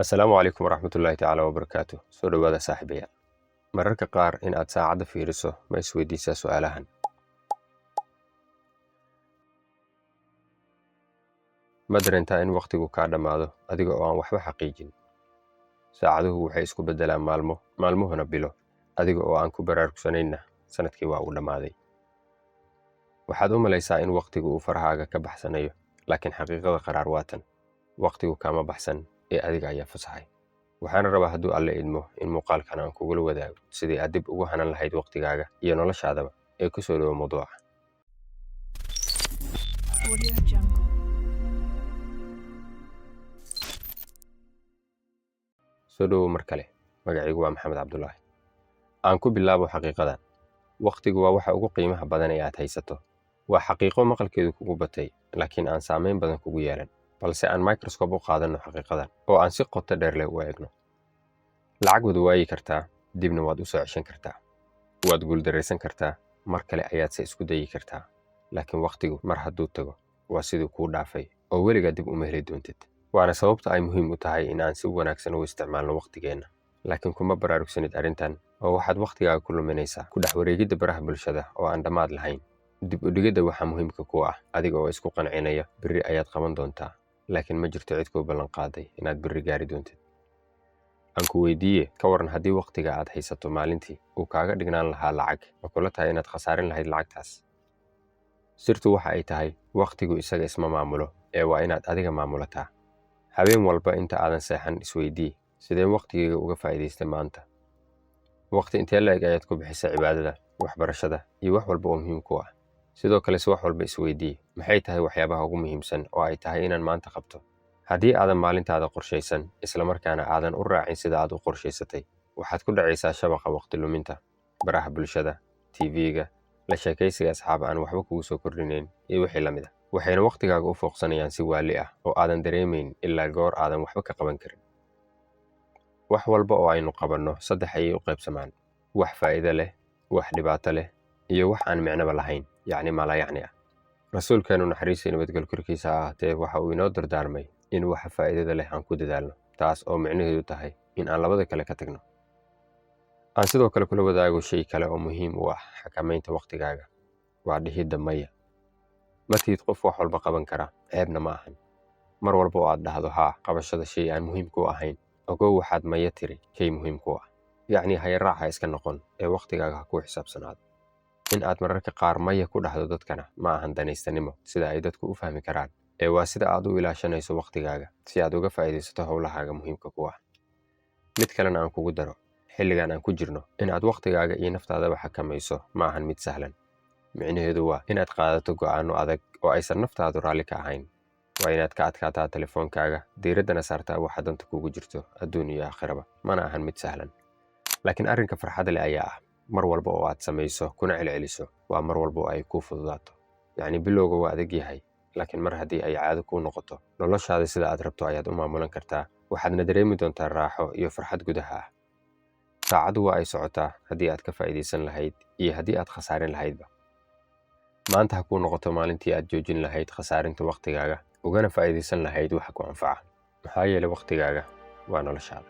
Assalaamu calaykum waraxmatullaahi tacaala wabarakaatuh. Soo dhawaada saaxiibayaal. Mararka qaar in aad saacadda fiiriso ma isweydiisaa su'aalahan. Ma dareentaa in waqtigu kaa dhammaado adiga oo aan waxba xaqiijin? Saacaduhu waxay isku beddelaan maalmo, maalmuhuna bilo, adiga oo aan ku baraarugsanaynna sanadkii waa uu dhammaaday. Waxaad u malaysaa in waqtigu uu farahaaga ka baxsanayo, laakiin xaqiiqada qaraar waa tan. Waqtigu kama baxsan ee adiga ayaa fasaxay. Waxaana rabaa hadduu Alle idmo in muuqaalkan aan kugula wadaago sidii aad dib ugu hanan lahayd waqtigaaga iyo noloshaadaba ee ku soo dhowo mawduuca. Soo dhowo mar kale. Magacaygu waa Maxamed Cabdulaahi. Aan ku bilaabo xaqiiqadan. Waqtigu waa waxa ugu qiimaha badan ee aad haysato. Waa xaqiiqo maqalkeedu kugu batay, laakiin aan saameyn badan kugu yeelan. Balse aan microscope u qaadanno xaqiiqadan oo aan si qoto dheer leh u eegno. Lacag wada waayi kartaa, dibna waad u soo ceshan kartaa. Waad guuldaraysan kartaa, mar kale ayaadse isku dayi kartaa. Laakiin waqtigu mar hadduu tago, waa siduu kuu dhaafay oo weligaa dib uma heli doontid. Waana sababta ay muhiim u tahay in aan si wanaagsan u isticmaalno waqtigeenna. Laakiin kuma baraarugsanid arrintan oo waxaad waqtigaaga ku luminaysaa ku dhex wareegidda baraha bulshada oo aan dhammaad lahayn. Dib u dhigidda waxaa muhiimka ku ah adiga oo isku qancinaya berri ayaad qaban doontaa. Laakiin ma jirto cid kuu ballan qaaday inaad berri gaari doontid. Aan ku weydiiye, ka waran haddii waqtiga aad haysato maalintii uu kaaga dhignaan lahaa lacag, ma kula tahay inaad khasaarin lahayd lacagtaas? Sirtu waxa ay tahay waqtigu isaga isma maamulo ee waa inaad adiga maamulataa. Habeen walba inta aadan seexan isweydii, sidee waqtigayga uga faa'iidaystay maanta? Waqti intee le'eg ayaad ku bixisay cibaadada, waxbarashada iyo wax walba oo muhiim ku ah? Sidoo kale si wax walba isweydii, maxay tahay waxyaabaha ugu muhiimsan oo ay tahay inaan maanta qabto? Haddii aadan maalintaada qorshaysan, isla markaana aadan u raacin sida aad u qorshaysatay, waxaad ku dhacaysaa shabaqa waqti luminta, baraha bulshada, TV-ga, la sheekaysiga asxaab aan waxba kugu soo kordhinayn iyo wixii la mid ah. Waxayna waqtigaaga u fooqsanayaan si waali ah oo aadan dareemayn ilaa goor aadan waxba ka qaban karin. Wax walba oo aynu qabanno saddex ayay u qaybsamaan: wax faa'iido leh, wax dhibaato leh, iyo wax aan micnaba lahayn, yacni maalayacni ah. Rasuulkeenu naxariis iyo nabadgelyo korkiisa ha ahaatee waxa uu inoo dardaarmay in waxa faa'iidada leh aan ku dadaalno, taas oo micnaheedu tahay in aan labada kale ka tagno. Aan sidoo kale kula wadaago shay kale oo muhiim u ah xakamaynta waqtigaaga. Waa dhihidda maya. Ma tihid qof wax walba qaban kara, ceebna ma ahan. Mar walba oo aad dhahdo haa qabashada shay aan muhiim ku ahayn, ogow waxaad maya tiri shay muhiim ku ah. Yacni hayaraac ha iska noqon ee waqtigaaga ha ku xisaabsanaado. In aad mararka qaar maya ku dhahdo dadkana ma ahan danaystanimo sida ay dadku u fahmi karaan, ee waa sida aad u ilaashanayso waqtigaaga si aad uga faa'iidaysato howlahaaga muhiimka ku ah. Mid kalena aan kugu daro, xilligan aan ku jirno in aad waqtigaaga iyo naftaadaba xakamayso ma ahan mid sahlan. Micnaheedu waa inaad qaadato go'aano adag oo aysan naftaadu raalli ka ahayn. Waa inaad ka adkaataa telefoonkaaga, diiraddana saartaa waxa danta kugu jirto adduun iyo aakhiraba. Mana ahan mid sahlan. Laakiin arrinka farxadda leh ayaa ah mar walba oo aad samayso kuna celceliso waa mar walba oo ay kuu fududaato. Yacni bilowga waa adag yahay, laakiin mar haddii ay caado kuu noqoto, noloshaada sida aad rabto ayaad u maamulan kartaa. Waxaadna dareemi doontaa raaxo iyo farxad gudaha ah. Saacaddu waa ay socotaa haddii aad ka faa'iidaysan lahayd iyo haddii aad khasaarin lahaydba. Maanta ha kuu noqoto maalintii aad joojin lahayd khasaarinta waqtigaaga, ugana faa'iidaysan lahayd waxa ku anfaca. Maxaa yeelay waqtigaaga waa noloshaada.